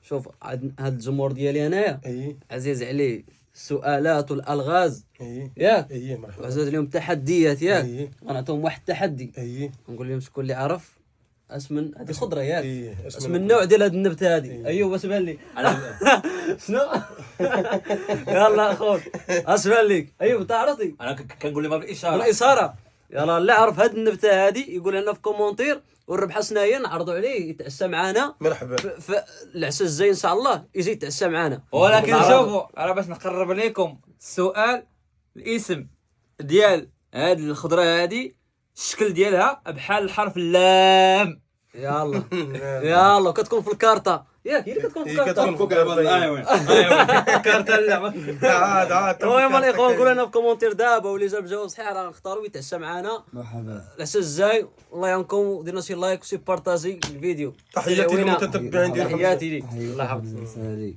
شوف هاد الجمهور ديالي انايا عزيز عليه السؤالات والالغاز ياك مرحبا. وعزاز عليهم التحديات ياك غنعطيهم واحد التحدي نقول لهم شكون اللي عرف اسم هذه خضره ياك اسم النوع ديال هاد النبته هذه ايوه واش بان لي شنو يلا اخوك اش بان لك ايوه انت عرفتي انا كنقول لهم بالاشاره الاشاره يلا اللي عرف هاد النبته هذه يقول لنا في كومونتير والربحه شناهي نعرضوا عليه يتعشى معنا مرحبا في العشاء الجاي ان شاء الله يجي يتعشى معنا ولكن شوفوا انا باش نقرب لكم السؤال الاسم ديال هاد الخضره هادي الشكل ديالها بحال الحرف اللام يلا يلا كتكون في الكارطه ياك هي اللي كتكون في الكارطه ايوا كارت اللعبه عاد المهم الاخوان قولوا لنا في كومونتير دابا واللي جاب جواب صحيح راه نختاروا يتعشى معنا مرحبا. العشاء الجاي الله يعاونكم وديرنا شي لايك وشي بارطاجي الفيديو تحياتي للمتتبعين ديالكم. تحياتي ليك الله يحفظك.